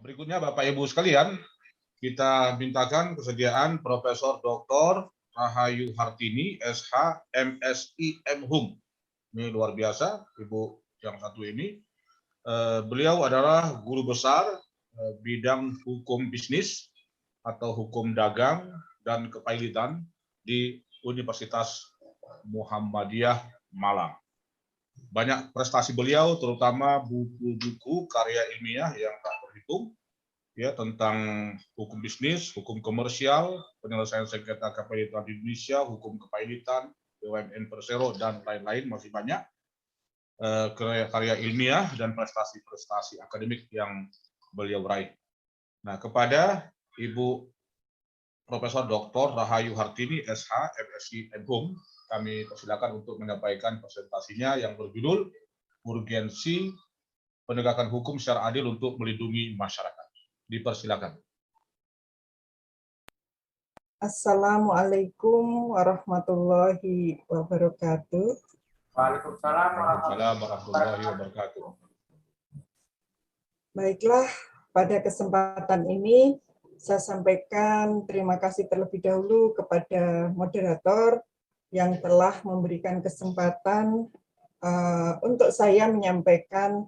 Berikutnya Bapak Ibu sekalian, kita mintakan kesediaan Profesor Dr. Rahayu Hartini, SH, MSI, MHum. Ini luar biasa, Ibu yang satu ini. Beliau adalah guru besar bidang hukum bisnis atau hukum dagang dan kepailitan di Universitas Muhammadiyah Malang. Banyak prestasi beliau, terutama buku-buku karya ilmiah yang tak terhitung, ya, tentang hukum bisnis, hukum komersial, penyelesaian sengketa kepailitan di Indonesia, hukum kepailitan, BUMN Persero, dan lain-lain, masih banyak karya ilmiah dan prestasi-prestasi akademik yang beliau raih. Nah, kepada Ibu Profesor Dr. Rahayu Hartini, SH, MSI, MHum, kami persilakan untuk menyampaikan presentasinya yang berjudul Urgensi Penegakan Hukum secara Adil untuk Melindungi Masyarakat. Dipersilakan. Assalamualaikum warahmatullahi wabarakatuh. Waalaikumsalam warahmatullahi wabarakatuh. Baiklah, pada kesempatan ini saya sampaikan terima kasih terlebih dahulu kepada moderator yang telah memberikan kesempatan untuk saya menyampaikan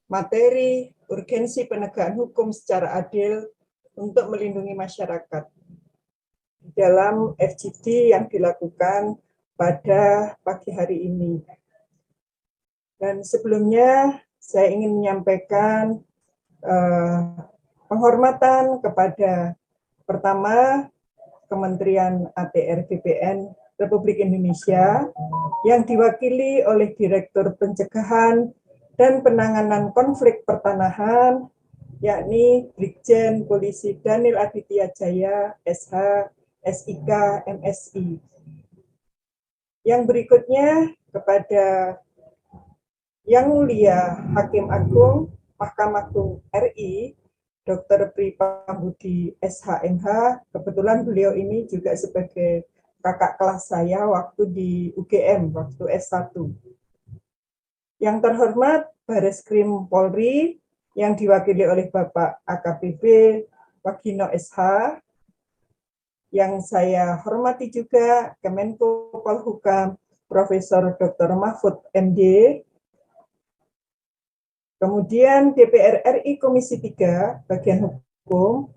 materi urgensi penegakan hukum secara adil untuk melindungi masyarakat dalam FGD yang dilakukan pada pagi hari ini. Dan sebelumnya saya ingin menyampaikan penghormatan kepada pertama Kementerian ATR BPN Republik Indonesia yang diwakili oleh Direktur Pencegahan dan Penanganan Konflik Pertanahan, yakni Brigjen Polisi Daniel Aditya Jaya, SH, SIK, MSI. Yang berikutnya kepada Yang Mulia Hakim Agung Mahkamah Agung RI, Dr. Pri Pambudi SHMH, kebetulan beliau ini juga sebagai kakak kelas saya waktu di UGM, waktu S1. Yang terhormat Bareskrim Polri, yang diwakili oleh Bapak AKBP Wagino SH, yang saya hormati juga Kemenko Polhukam Profesor Dr. Mahfud MD, kemudian DPR RI Komisi 3 Bagian Hukum,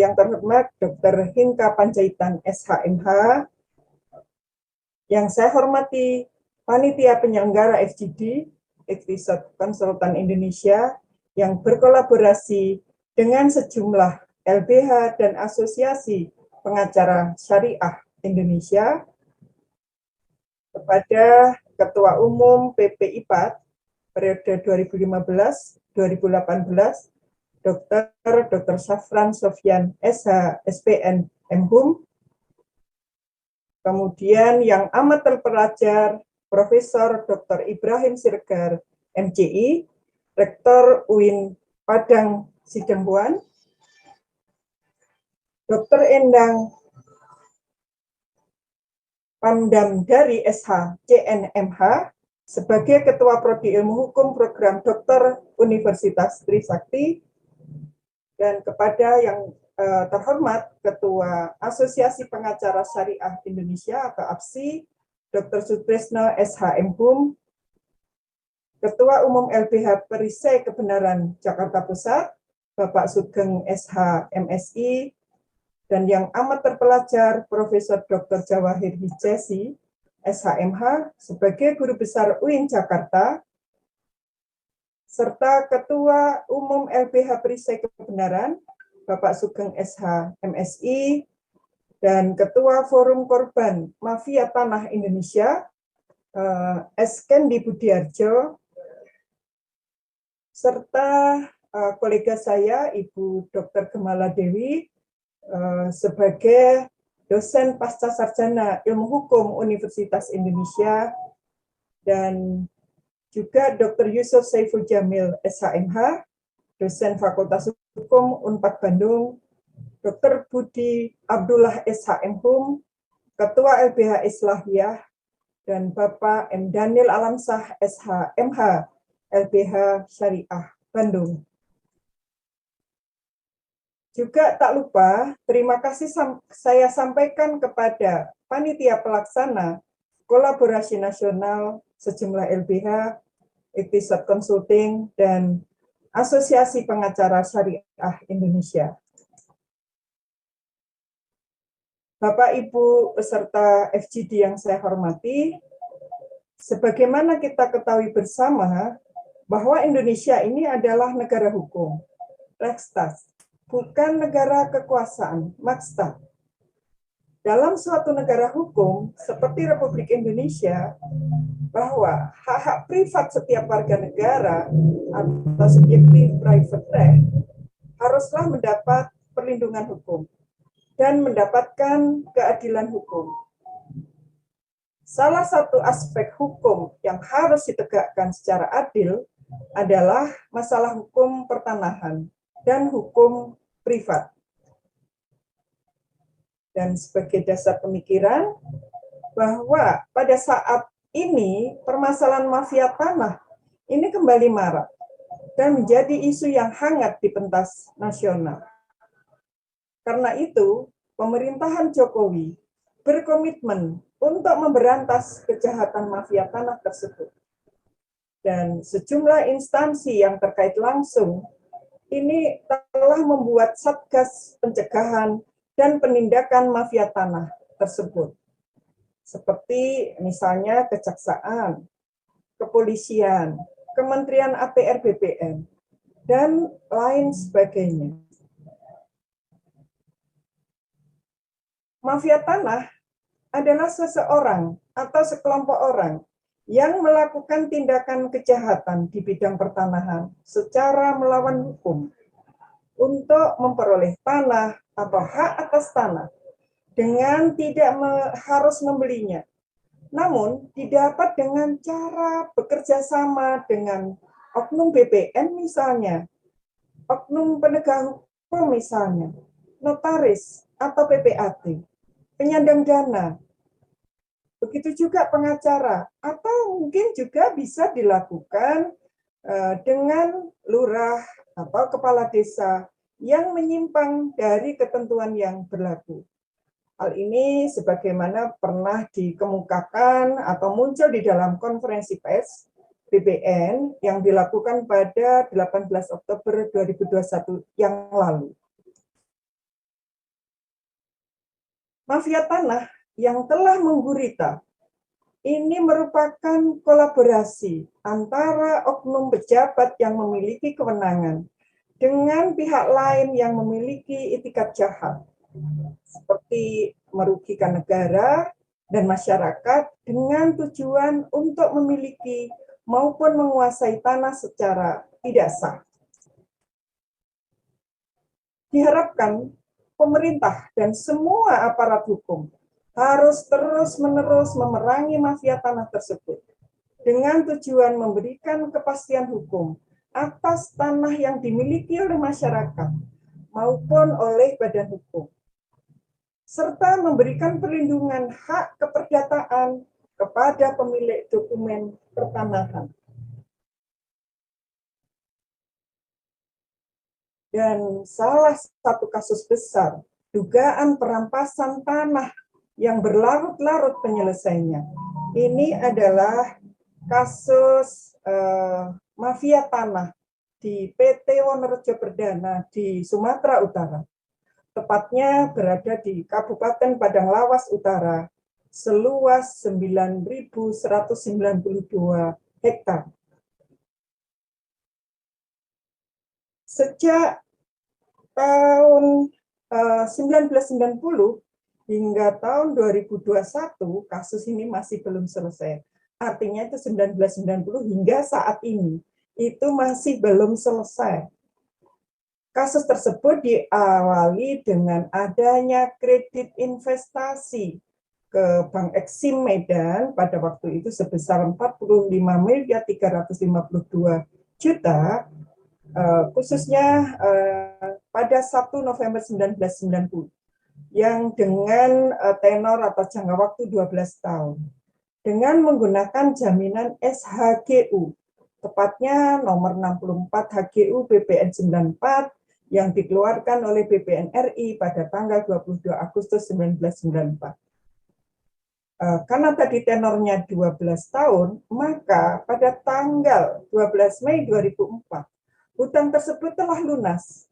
yang terhormat Dr. Hinka Panjaitan SHMH, yang saya hormati Panitia Penyelenggara FGD, Research Konsultan Indonesia, yang berkolaborasi dengan sejumlah LBH dan Asosiasi Pengacara Syariah Indonesia, kepada Ketua Umum PPIPAD periode 2015-2018, Dr. Safran Sofyan SH, SPN, MHum, kemudian yang amat terpelajar, Profesor Dr. Ibrahim Siregar, MCI, Rektor UIN Padang Sidempuan, Dr. Endang Pamdam dari SH, CNMH, sebagai Ketua Prodi Ilmu Hukum Program Doktor Universitas Trisakti, dan kepada yang terhormat Ketua Asosiasi Pengacara Syariah Indonesia atau APSI, Dr. Sutresno SH MHum, Ketua Umum LBH Perisai Kebenaran Jakarta Pusat, Bapak Sugeng SH MSI, dan yang amat terpelajar Profesor Dr. Jawahir Hijasi SHMH sebagai Guru Besar UIN Jakarta, serta Ketua Umum LBH Perisai Kebenaran, Bapak Sugeng SH MSI, dan Ketua Forum Korban Mafia Tanah Indonesia, S. Kendi Budiarjo, serta kolega saya, Ibu Dr. Gemala Dewi, sebagai dosen pasca sarjana Ilmu Hukum Universitas Indonesia, dan juga Dr. Yusuf Saiful Jamil SHMH, dosen Fakultas Hukum Unpad Bandung, Dr. Budi Abdullah SHMHum, Ketua LBH Islahiyah, dan Bapak M. Daniel Alamsah SHMH, LBH Syariah Bandung. Juga tak lupa terima kasih saya sampaikan kepada panitia pelaksana kolaborasi nasional sejumlah LBH, Episode Consulting, dan Asosiasi Pengacara Syariah Indonesia. Bapak Ibu peserta FGD yang saya hormati, sebagaimana kita ketahui bersama bahwa Indonesia ini adalah negara hukum, Rechtsstaat, bukan negara kekuasaan, Machtsstaat. Dalam suatu negara hukum seperti Republik Indonesia, bahwa hak-hak privat setiap warga negara atau subjektif private right haruslah mendapat perlindungan hukum dan mendapatkan keadilan hukum. Salah satu aspek hukum yang harus ditegakkan secara adil adalah masalah hukum pertanahan dan hukum privat. Dan sebagai dasar pemikiran bahwa pada saat ini permasalahan mafia tanah ini kembali marak dan menjadi isu yang hangat di pentas nasional. Karena itu, pemerintahan Jokowi berkomitmen untuk memberantas kejahatan mafia tanah tersebut. Dan sejumlah instansi yang terkait langsung ini telah membuat Satgas Pencegahan dan Penindakan Mafia Tanah tersebut. Seperti misalnya Kejaksaan, Kepolisian, Kementerian APR BPN, dan lain sebagainya. Mafia tanah adalah seseorang atau sekelompok orang yang melakukan tindakan kejahatan di bidang pertanahan secara melawan hukum untuk memperoleh tanah atau hak atas tanah dengan tidak harus membelinya, namun didapat dengan cara bekerja sama dengan oknum BPN misalnya, oknum penegak hukum misalnya, notaris atau PPAT, penyandang dana, begitu juga pengacara, atau mungkin juga bisa dilakukan dengan lurah atau kepala desa yang menyimpang dari ketentuan yang berlaku. Hal ini sebagaimana pernah dikemukakan atau muncul di dalam konferensi pers BPN yang dilakukan pada 18 Oktober 2021 yang lalu. Mafia tanah yang telah menggurita ini merupakan kolaborasi antara oknum pejabat yang memiliki kewenangan dengan pihak lain yang memiliki itikat jahat, seperti merugikan negara dan masyarakat dengan tujuan untuk memiliki maupun menguasai tanah secara tidak sah. Diharapkan pemerintah dan semua aparat hukum harus terus-menerus memerangi mafia tanah tersebut dengan tujuan memberikan kepastian hukum atas tanah yang dimiliki oleh masyarakat maupun oleh badan hukum, serta memberikan perlindungan hak keperdataan kepada pemilik dokumen pertanahan. Dan salah satu kasus besar, dugaan perampasan tanah yang berlarut-larut penyelesaiannya. Ini adalah kasus mafia tanah di PT Wonorejo Perdana di Sumatera Utara. Tepatnya berada di Kabupaten Padang Lawas Utara, seluas 9.192 hektar. Sejak tahun 1990 hingga tahun 2021, kasus ini masih belum selesai. Artinya itu 1990 hingga saat ini, itu masih belum selesai. Kasus tersebut diawali dengan adanya kredit investasi ke Bank Eksim Medan pada waktu itu sebesar 45.352.000.000, khususnya pada 1 November 1990, yang dengan tenor atau jangka waktu 12 tahun, dengan menggunakan jaminan SHGU, tepatnya nomor 64 HGU BPN 94 yang dikeluarkan oleh BPN RI pada tanggal 22 Agustus 1994. Karena tadi tenornya 12 tahun, maka pada tanggal 12 Mei 2004, hutang tersebut telah lunas.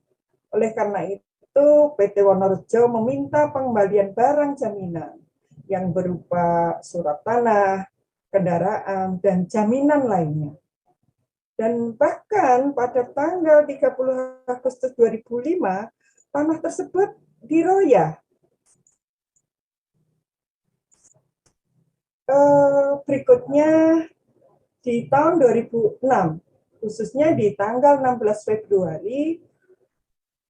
Oleh karena itu, PT Wonorejo meminta pengembalian barang jaminan yang berupa surat tanah, kendaraan, dan jaminan lainnya. Dan bahkan pada tanggal 30 Agustus 2005, tanah tersebut diroyah. Berikutnya di tahun 2006, khususnya di tanggal 16 Februari,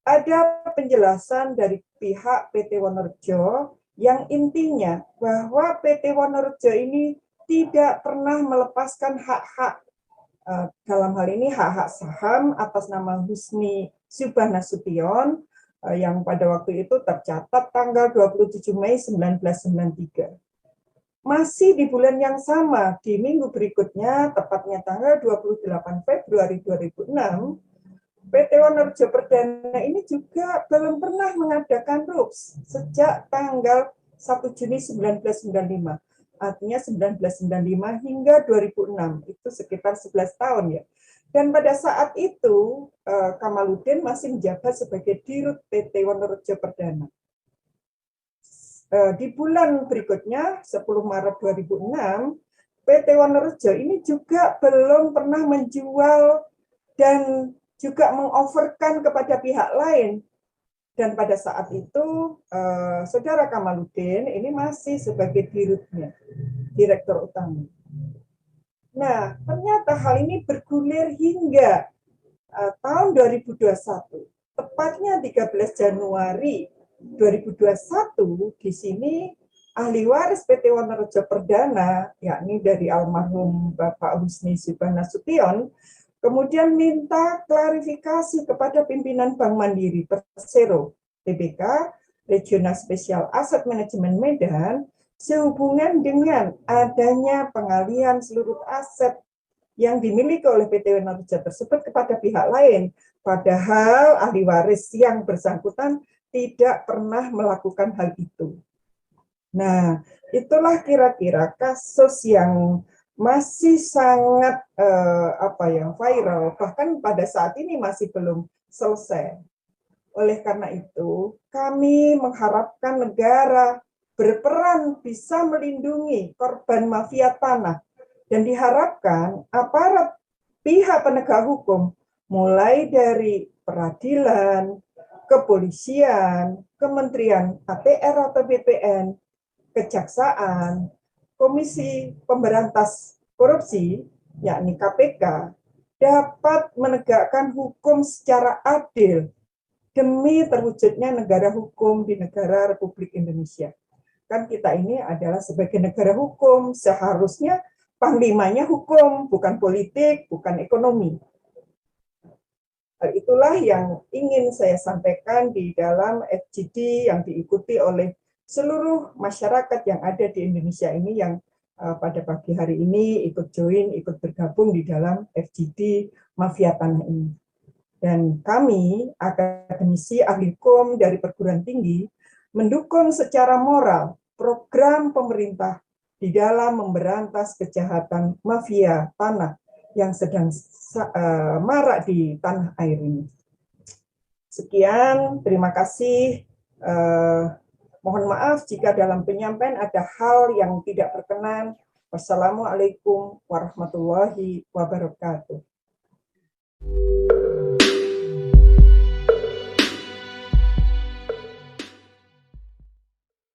ada penjelasan dari pihak PT Wonorejo yang intinya bahwa PT Wonorejo ini tidak pernah melepaskan hak-hak, dalam hal ini hak-hak saham atas nama Husni Subhanasution yang pada waktu itu tercatat tanggal 27 Mei 1993. Masih di bulan yang sama, di minggu berikutnya, tepatnya tanggal 28 Februari 2006, PT Wonorejo Perdana ini juga belum pernah mengadakan RUPS sejak tanggal 1 Juni 1995. Artinya 1995 hingga 2006, itu sekitar 11 tahun ya. Dan pada saat itu, Kamaludin masih menjabat sebagai Dirut PT Wonorejo Perdana. Di bulan berikutnya, 10 Maret 2006, PT Wonorejo ini juga belum pernah menjual dan juga mengoferkan kepada pihak lain. Dan pada saat itu, Saudara Kamaludin ini masih sebagai dirutnya, direktur utama. Nah, ternyata hal ini bergulir hingga tahun 2021, tepatnya 13 Januari 2021, di sini ahli waris PT Wonorejo Perdana, yakni dari almarhum Bapak Husni Subhanasution, kemudian minta klarifikasi kepada pimpinan Bank Mandiri Persero Tbk Regional Spesial Aset Manajemen Medan sehubungan dengan adanya pengalihan seluruh aset yang dimiliki oleh PT Wonorejo tersebut kepada pihak lain, padahal ahli waris yang bersangkutan tidak pernah melakukan hal itu. Nah, itulah kira-kira kasus yang masih sangat viral, bahkan pada saat ini masih belum selesai. Oleh karena itu, kami mengharapkan negara berperan bisa melindungi korban mafia tanah, dan diharapkan aparat pihak penegak hukum, mulai dari peradilan, kepolisian, Kementerian ATR atau BPN, Kejaksaan, Komisi Pemberantas Korupsi, yakni KPK, dapat menegakkan hukum secara adil demi terwujudnya negara hukum di negara Republik Indonesia. Kan kita ini adalah sebagai negara hukum, seharusnya panglimanya hukum, bukan politik, bukan ekonomi. Hal itulah yang ingin saya sampaikan di dalam FGD yang diikuti oleh seluruh masyarakat yang ada di Indonesia ini yang pada pagi hari ini ikut bergabung di dalam FGD Mafia Tanah ini. Dan kami, akademisi ahli hukum dari perguruan tinggi, mendukung secara moral program pemerintah di dalam memberantas kejahatan mafia tanah yang sedang marak di tanah air ini. Sekian, terima kasih. Mohon maaf jika dalam penyampaian ada hal yang tidak berkenan. Wassalamualaikum warahmatullahi wabarakatuh.